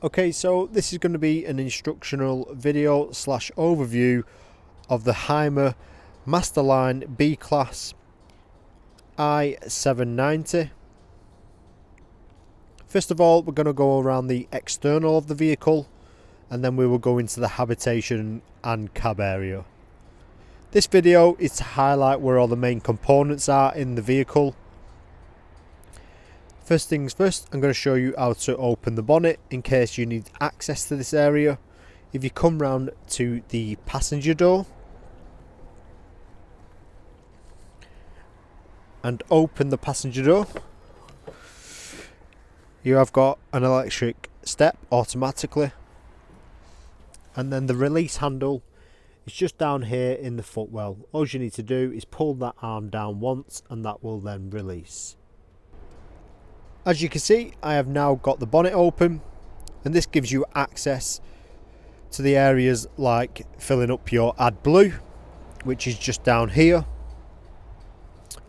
Okay, so this is going to be an instructional video slash overview of the Hymer Masterline B Class I 790. First of all, we're going to go around the external of the vehicle, and then we will go into the habitation and cab area. This video is to highlight where all the main components are in the vehicle. First things first, I'm going to show you how to open the bonnet in case you need access to this area. If you come round to the passenger door and open the passenger door, you have got an electric step automatically, and then the release handle is just down here in the footwell. All you need to do is pull that arm down once and that will then release. As you can see, I have now got the bonnet open, and this gives you access to the areas like filling up your AdBlue, which is just down here.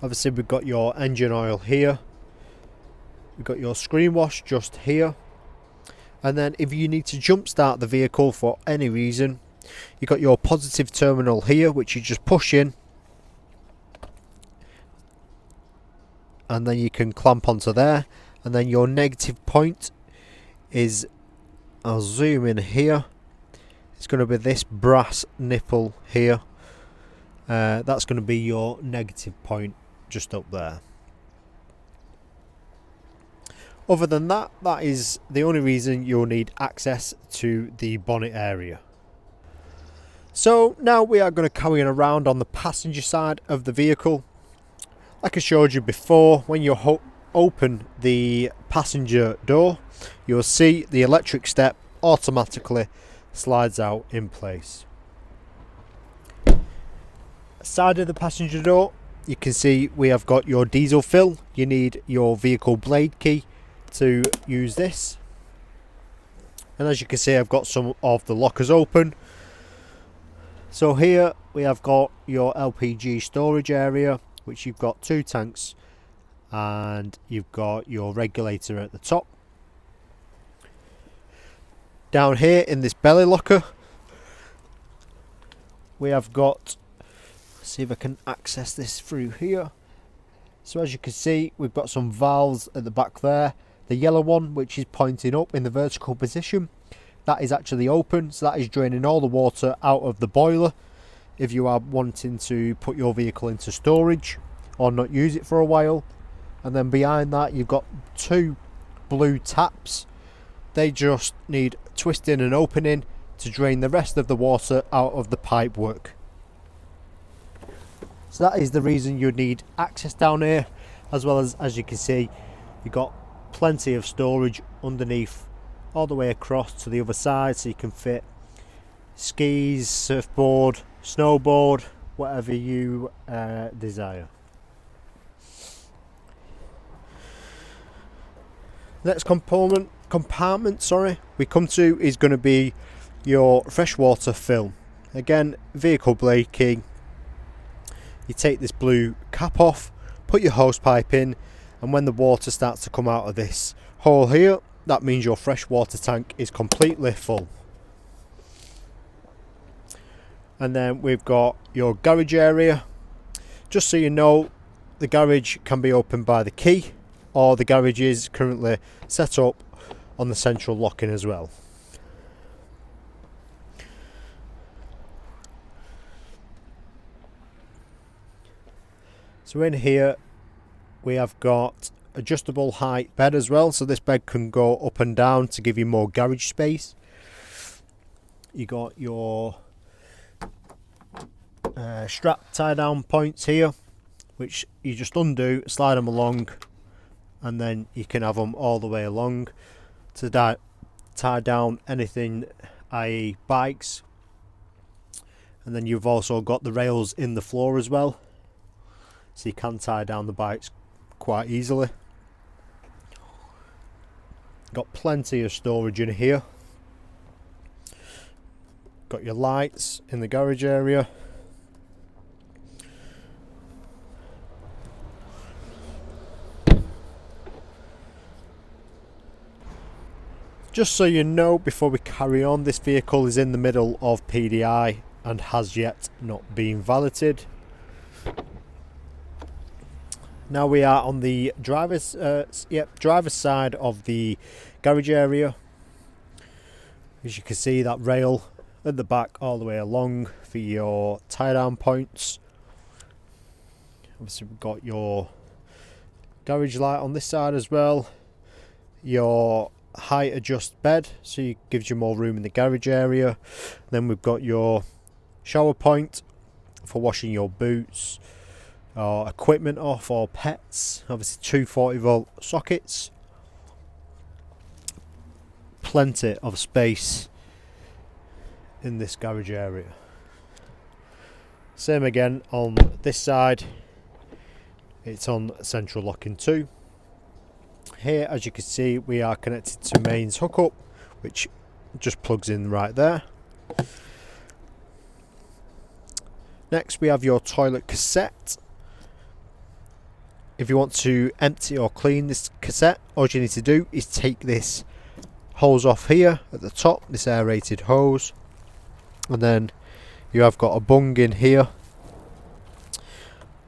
Obviously we've got your engine oil here, we've got your screen wash just here, and then if you need to jump start the vehicle for any reason, you've got your positive terminal here, which you just push in and then you can clamp onto there. And then your negative point is, I'll zoom in here, it's going to be this brass nipple here. That's going to be your negative point just up there. Other than that, that is the only reason you'll need access to the bonnet area. So now we are going to carry on around on the passenger side of the vehicle. Like I showed you before, when you open the passenger door, you'll see the electric step automatically slides out in place. Side of the passenger door, you can see we have got your diesel fill. You need your vehicle blade key to use this, and as you can see, I've got some of the lockers open. So here we have got your LPG storage area, which you've got 2 tanks, and you've got your regulator at the top. Down here in this belly locker, we have got, let's see if I can access this through here. So as you can see, we've got some valves at the back there. The yellow one, which is pointing up in the vertical position, that is actually open, so that is draining all the water out of the boiler if you are wanting to put your vehicle into storage or not use it for a while. And then behind that, you've got 2 blue taps. They just need twisting and opening to drain the rest of the water out of the pipe work. So that is the reason you need access down here, as well as you can see, you've got plenty of storage underneath all the way across to the other side, so you can fit skis, surfboard, snowboard, whatever you desire. Next compartment we come to is going to be your freshwater fill. Again, vehicle blade key. You take this blue cap off, put your hose pipe in, and when the water starts to come out of this hole here, that means your freshwater tank is completely full. And then we've got your garage area. Just so you know, the garage can be opened by the key, or the garage is currently set up on the central locking as well. So in here we have got adjustable height bed as well, so this bed can go up and down to give you more garage space. You got your strap tie down points here, which you just undo, slide them along, and then you can have them all the way along to tie down anything, i.e. bikes. And then you've also got the rails in the floor as well, so you can tie down the bikes quite easily. Got plenty of storage in here. Got your lights in the garage area. Just so you know, before we carry on, this vehicle is in the middle of PDI and has yet not been valeted. Now we are on the driver's side of the garage area. As you can see, that rail at the back all the way along for your tie down points. Obviously we've got your garage light on this side as well. Your height adjust bed, so it gives you more room in the garage area. Then we've got your shower point for washing your boots or equipment off or pets. Obviously 240-volt sockets. Plenty of space in this garage area. Same again on this side. It's on central locking too. Here, as you can see, we are connected to mains hookup, which just plugs in right there. Next we have your toilet cassette. If you want to empty or clean this cassette, all you need to do is take this hose off here at the top, this aerated hose, and then you have got a bung in here.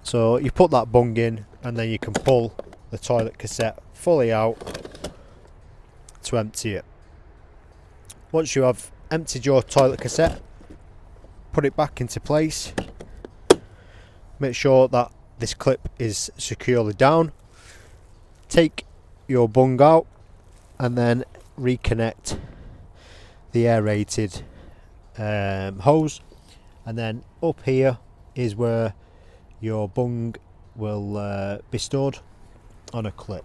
So you put that bung in and then you can pull the toilet cassette fully out to empty it. Once you have emptied your toilet cassette, put it back into place. Make sure that this clip is securely down. Take your bung out and then reconnect the aerated hose, and then up here is where your bung will be stored on a clip.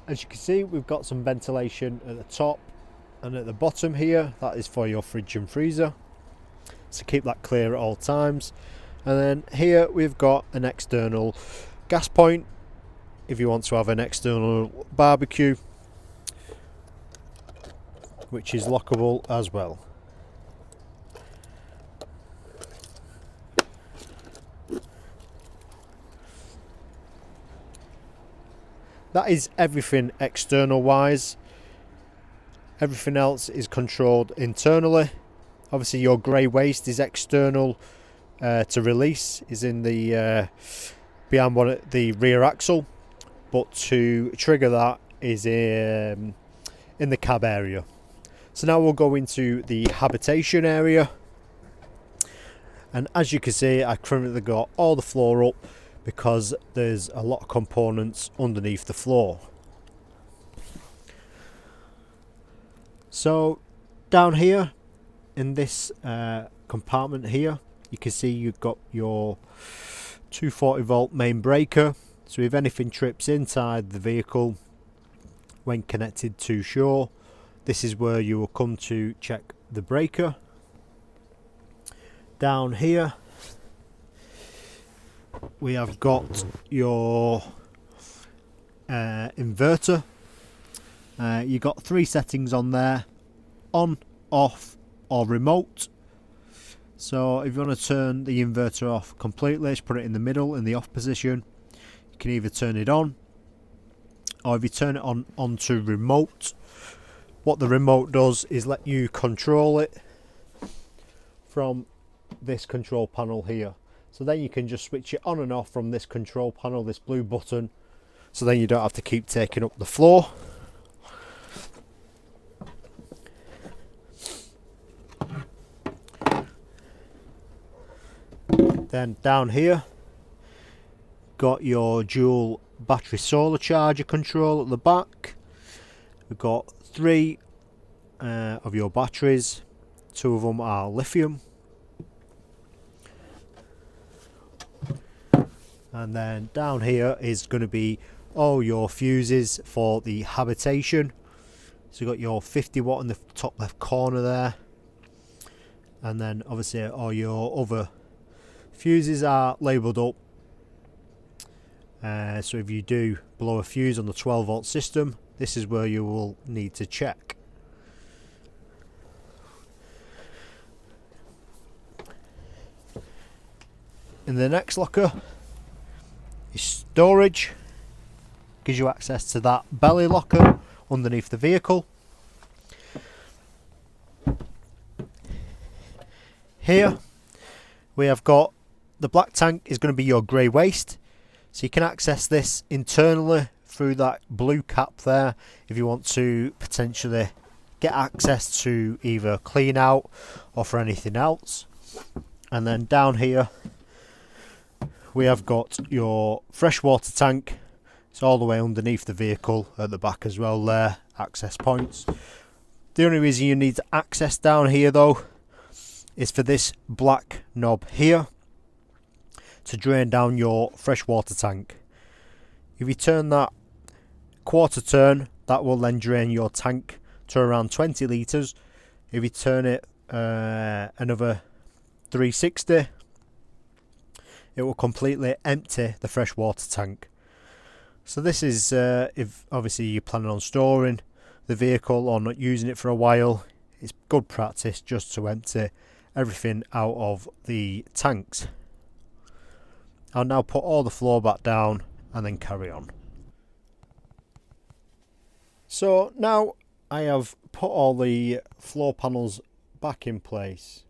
As you can see, we've got some ventilation at the top and at the bottom here. That is for your fridge and freezer, so keep that clear at all times. And then here we've got an external gas point if you want to have an external barbecue, which is lockable as well. That is everything external wise. Everything else is controlled internally. Obviously your grey waste is external to release, is in the behind the rear axle, but to trigger that is in the cab area. So now we'll go into the habitation area, and as you can see, I currently got all the floor up because there's a lot of components underneath the floor. So down here in this compartment here, you can see you've got your 240-volt main breaker. So if anything trips inside the vehicle when connected to shore, this is where you will come to check the breaker. Down here we have got your inverter. You got 3 settings on there: on, off or remote. So if you want to turn the inverter off completely, just put it in the middle in the off position. You can either turn it on, or if you turn it on onto remote, what the remote does is let you control it from this control panel here. So then you can just switch it on and off from this control panel, this blue button, so then you don't have to keep taking up the floor. Then down here, got your dual battery solar charger control at the back. We've got 3 of your batteries. 2 of them are lithium. And then down here is going to be all your fuses for the habitation. So you've got your 50 watt in the top left corner there, and then obviously all your other fuses are labelled up. So if you do blow a fuse on the 12 volt system, this is where you will need to check. In the next locker is storage. Gives you access to that belly locker underneath the vehicle. Here we have got the black tank is going to be your grey waste, so you can access this internally through that blue cap there if you want to potentially get access to either clean out or for anything else. And then down here we have got your freshwater tank. It's all the way underneath the vehicle at the back as well there, access points. The only reason you need access down here though is for this black knob here to drain down your freshwater tank. If you turn that quarter turn, that will then drain your tank to around 20 litres. If you turn it another 360, it will completely empty the freshwater tank. So this is if obviously you're planning on storing the vehicle or not using it for a while, it's good practice just to empty everything out of the tanks. I'll now put all the floor back down and then carry on. So now I have put all the floor panels back in place.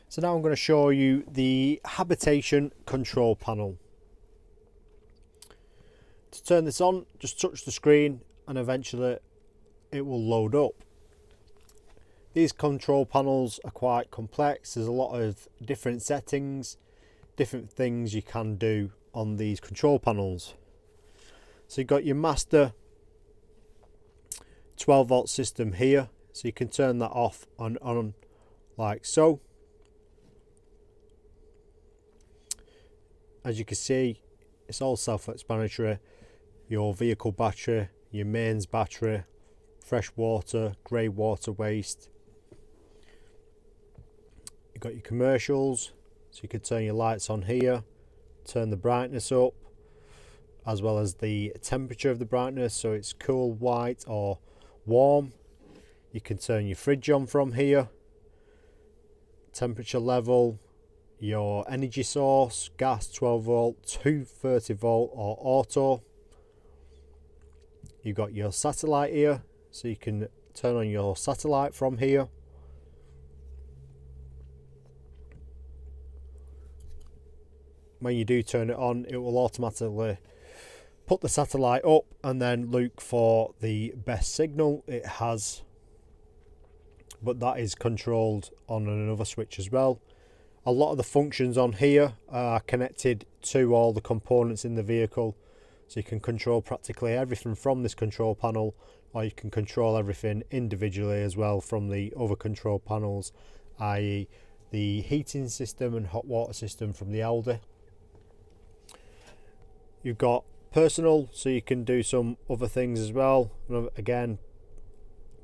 So now I'm going to show you the habitation control panel. To turn this on, just touch the screen and eventually it will load up. These control panels are quite complex. There's a lot of different settings, different things you can do on these control panels. So you've got your master 12 volt system here, so you can turn that off and on like so. As you can see, it's all self-explanatory. Your vehicle battery, your mains battery, fresh water, grey water waste. You've got your commercials, so you can turn your lights on here, turn the brightness up, as well as the temperature of the brightness, so it's cool, white or warm. You can turn your fridge on from here, temperature level, your energy source, gas 12 volt, 230 volt or auto. You've got your satellite here, so you can turn on your satellite from here. When you do turn it on, it will automatically put the satellite up and then look for the best signal it has, but that is controlled on another switch as well. A lot of the functions on here are connected to all the components in the vehicle, so you can control practically everything from this control panel, or you can control everything individually as well from the other control panels, i.e. the heating system and hot water system from the Aldi. You've got personal, so you can do some other things as well. Again,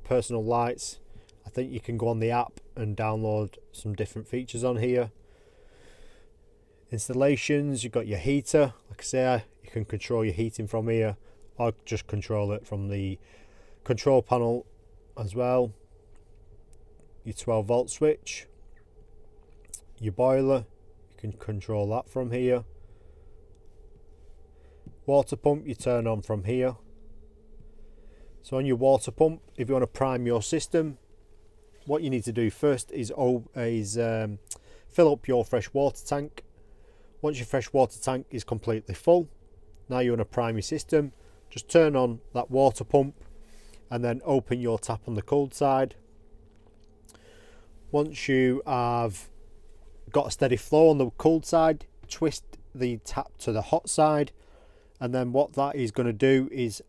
personal lights. I think you can go on the app and download some different features on here. Installations, you've got your heater. Like I say, you can control your heating from here, or just control it from the control panel as well. Your 12 volt switch, your boiler, you can control that from here. Water pump, you turn on from here. So on your water pump, if you want to prime your system, what you need to do first is fill up your fresh water tank. Once your fresh water tank is completely full, now you want to prime your system, just turn on that water pump and then open your tap on the cold side. Once you have got a steady flow on the cold side, twist the tap to the hot side, and then what that is going to do is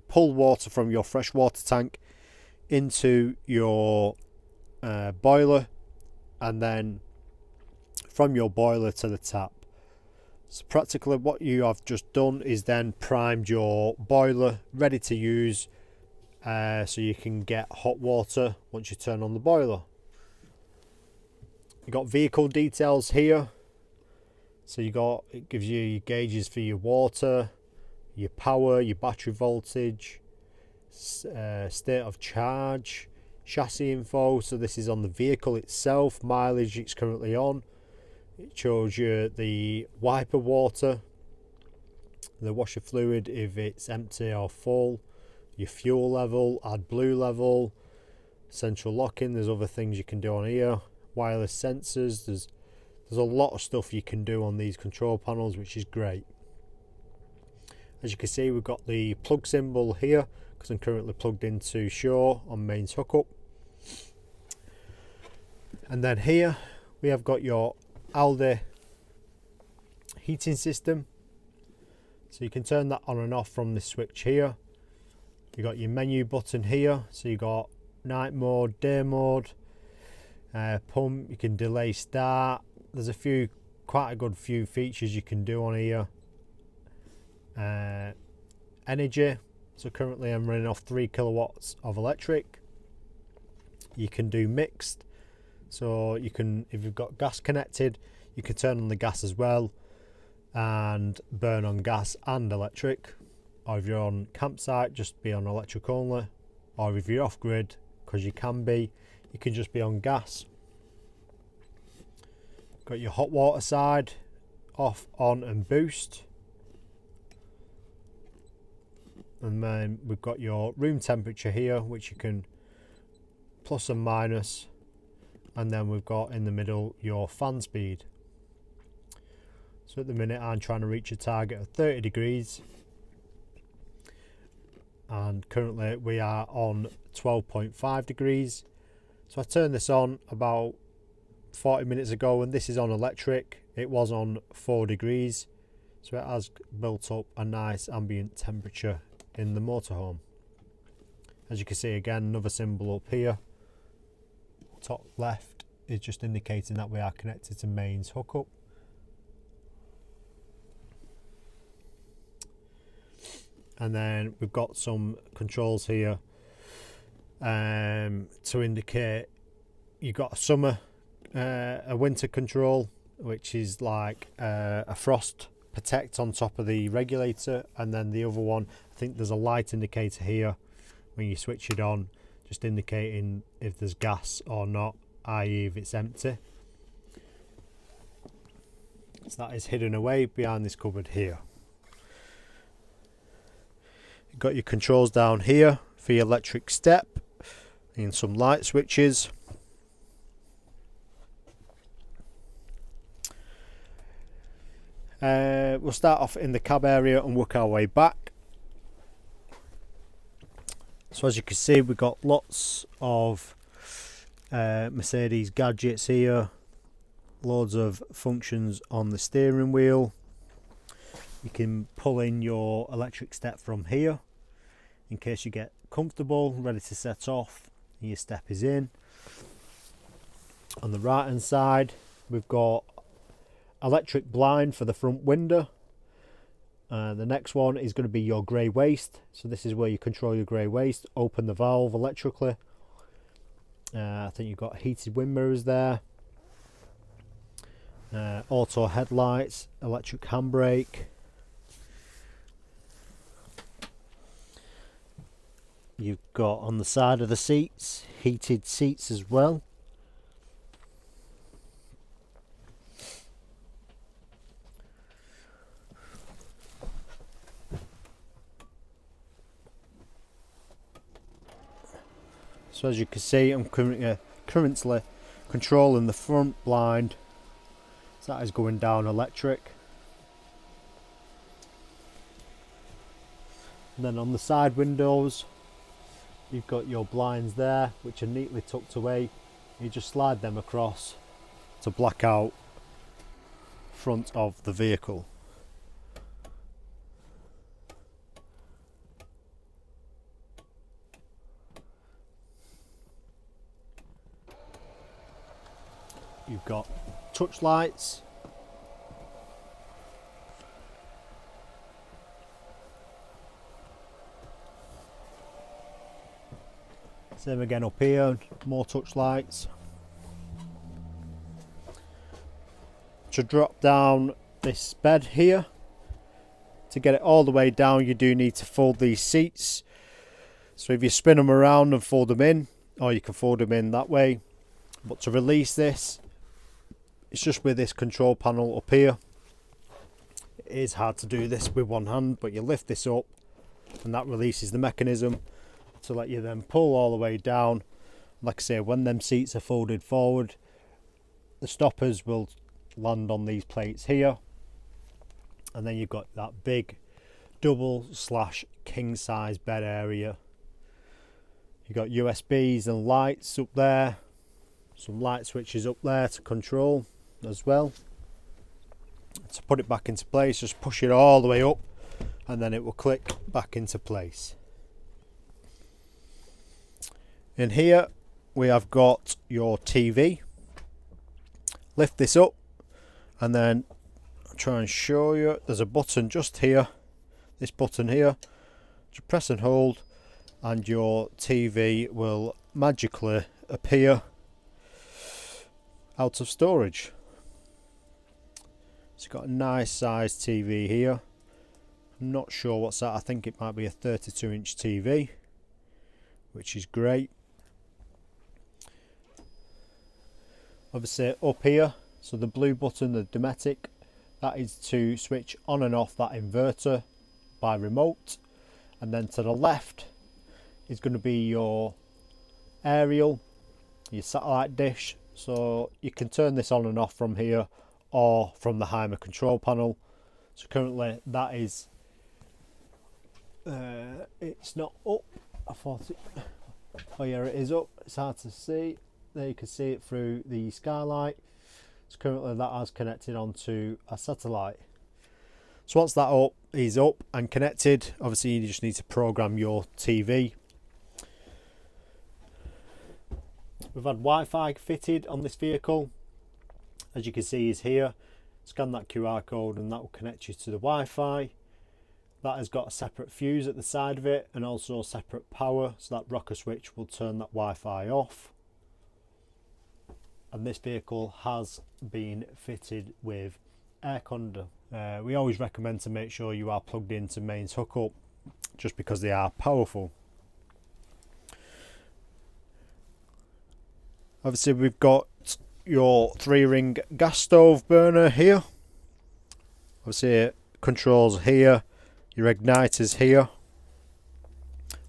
pull water from your fresh water tank into your boiler, and then from your boiler to the tap. So practically what you have just done is then primed your boiler ready to use, so you can get hot water once you turn on the boiler. You've got vehicle details here, so it gives you your gauges for your water, your power, your battery voltage, state of charge, chassis info, so this is on the vehicle itself, mileage it's currently on. It shows you the wiper water, the washer fluid if it's empty or full, your fuel level, add blue level, central locking. There's other things you can do on here, wireless sensors. There's a lot of stuff you can do on these control panels, which is great. As you can see, we've got the plug symbol here because I'm currently plugged into shore on mains hookup. And then here we have got your Alde heating system, so you can turn that on and off from this switch here. You got your menu button here, so you got night mode, day mode, pump. You can delay start. There's quite a good few features you can do on here. Energy, so currently I'm running off 3 kilowatts of electric. You can do mixed, so you can, if you've got gas connected, you can turn on the gas as well and burn on gas and electric. Or if you're on campsite, just be on electric only. Or if you're off grid, because you can just be on gas. Got your hot water side, off, on and boost. And then we've got your room temperature here, which you can plus and minus. And then we've got in the middle your fan speed. So at the minute I'm trying to reach a target of 30 degrees. And currently we are on 12.5 degrees. So I turned this on about 40 minutes ago, and this is on electric. It was on 4 degrees. So it has built up a nice ambient temperature in the motorhome. As you can see, again, another symbol up here, top left, is just indicating that we are connected to mains hookup. And then we've got some controls here to indicate you've got a summer, a winter control, which is like a frost protect on top of the regulator, and then the other one, I think there's a light indicator here when you switch it on, just indicating if there's gas or not, i.e. if it's empty. So that is hidden away behind this cupboard here. You've got your controls down here for your electric step and some light switches. We'll start off in the cab area and work our way back. So as you can see, we've got lots of Mercedes gadgets here, loads of functions on the steering wheel. You can pull in your electric step from here in case you get comfortable, ready to set off, and your step is in. On the right hand side, we've got electric blind for the front window. The next one is going to be your grey waste, so this is where you control your grey waste. Open the valve electrically. I think you've got heated wind mirrors there, auto headlights, electric handbrake. You've got on the side of the seats heated seats as well. So as you can see, I'm currently controlling the front blind. So that is going down electric. And then on the side windows, you've got your blinds there, which are neatly tucked away. You just slide them across to black out front of the vehicle. You've got touch lights, same again up here, more touch lights. To drop down this bed here, to get it all the way down, you do need to fold these seats. So if you spin them around and fold them in, or you can fold them in that way. But to release this, it's just with this control panel up here. It is hard to do this with one hand, but you lift this up and that releases the mechanism to let you then pull all the way down. Like I say, when them seats are folded forward, the stoppers will land on these plates here, and then you've got that big double/king size bed area. You've got USBs and lights up there, some light switches up there to control as well. To put it back into place, just push it all the way up and then it will click back into place. In here we have got your TV. Lift this up and then I'll try and show you, there's a button just here, this button here, just press and hold and your TV will magically appear out of storage. It's got a nice sized TV here. I'm not sure what's that, I think it might be a 32-inch TV, which is great. Obviously up here, so the blue button, the Dometic, that is to switch on and off that inverter by remote, and then to the left is going to be your aerial, your satellite dish, so you can turn this on and off from here or from the Hymer control panel. So currently that is it's not up. I thought it, oh yeah, it is up, it's hard to see. There you can see it through the skylight. So currently that has connected onto a satellite. So once that is up and connected, obviously you just need to program your TV. We've had Wi-Fi fitted on this vehicle, as you can see is here. Scan that QR code and that will connect you to the Wi-Fi. That has got a separate fuse at the side of it and also separate power, so that rocker switch will turn that Wi-Fi off. And this vehicle has been fitted with air conditioner. We always recommend to make sure you are plugged into mains hookup, just because they are powerful. Obviously we've got your 3-ring gas stove burner here. Obviously controls here, your igniters here.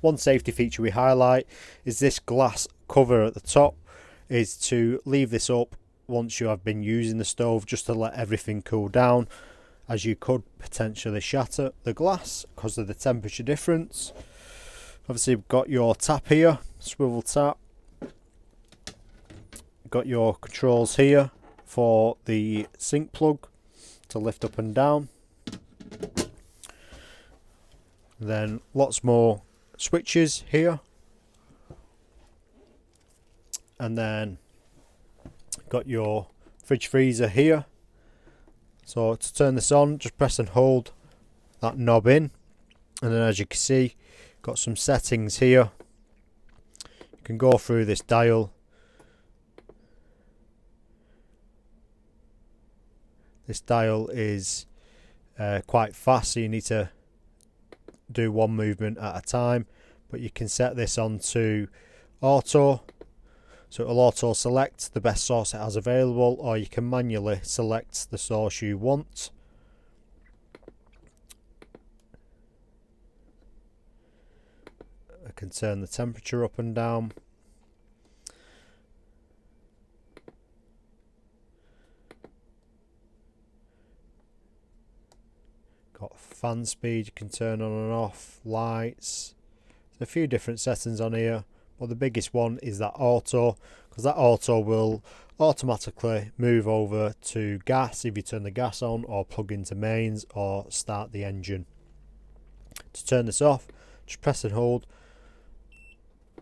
One safety feature we highlight is this glass cover at the top, is to leave this up once you have been using the stove, just to let everything cool down, as you could potentially shatter the glass because of the temperature difference. Obviously you've got your tap here, swivel tap. Got your controls here for the sink plug to lift up and down. Then lots more switches here. And then got your fridge freezer here. So to turn this on, just press and hold that knob in. And then as you can see, got some settings here. You can go through this dial. This dial is quite fast, so you need to do one movement at a time, but you can set this on to auto, so it will auto select the best source it has available, or you can manually select the source you want. I can turn the temperature up and down. Got fan speed you can turn on and off, lights. There's a few different settings on here, but the biggest one is that auto, because that auto will automatically move over to gas if you turn the gas on, or plug into mains, or start the engine. To turn this off, just press and hold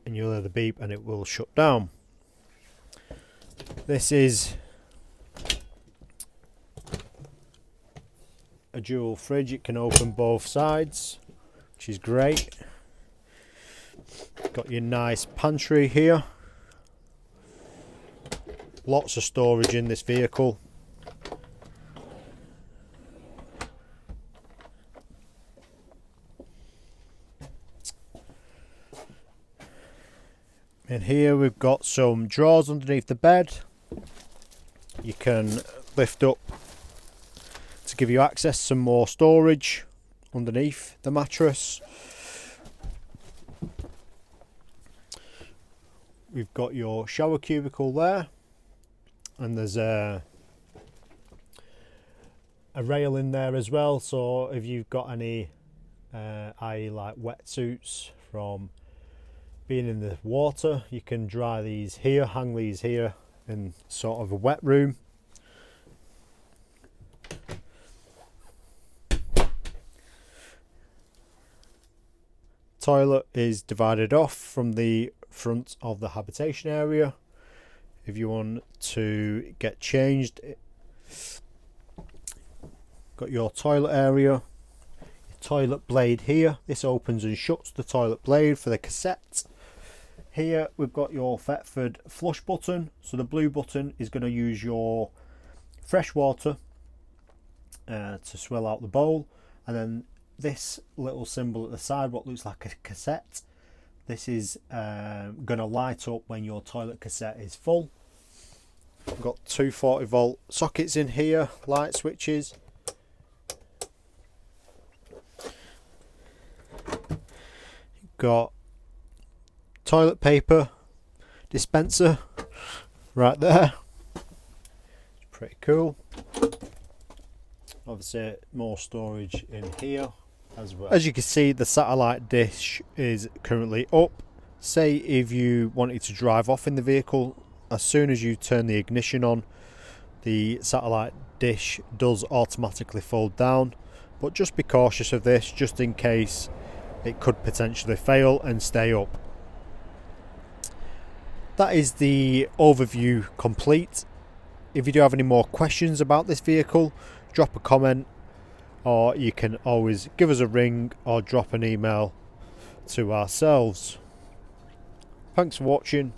and you'll hear the beep and it will shut down. This is a dual fridge, it can open both sides, which is great. Got your nice pantry here, lots of storage in this vehicle. In here we've got some drawers underneath the bed. You can lift up to give you access to some more storage underneath the mattress. we've got your shower cubicle there, and there's a rail in there as well, so if you've got any i.e. like wetsuits from being in the water, you can dry these here, hang these here in sort of a wet room. Toilet is divided off from the front of the habitation area. If you want to get changed, got your toilet area, your toilet blade here. This opens and shuts the toilet blade for the cassette. Here we've got your Thetford flush button. So the blue button is going to use your fresh water to swill out the bowl, and then this little symbol at the side, what looks like a cassette, this is going to light up when your toilet cassette is full. We've got two 40-volt sockets in here, light switches. Got toilet paper dispenser right there. It's pretty cool. Obviously more storage in here as well. As you can see, the satellite dish is currently up. Say if you wanted to drive off in the vehicle, as soon as you turn the ignition on, the satellite dish does automatically fold down, but just be cautious of this, just in case it could potentially fail and stay up. That is the overview complete. If you do have any more questions about this vehicle, drop a comment, or you can always give us a ring or drop an email to ourselves. Thanks for watching.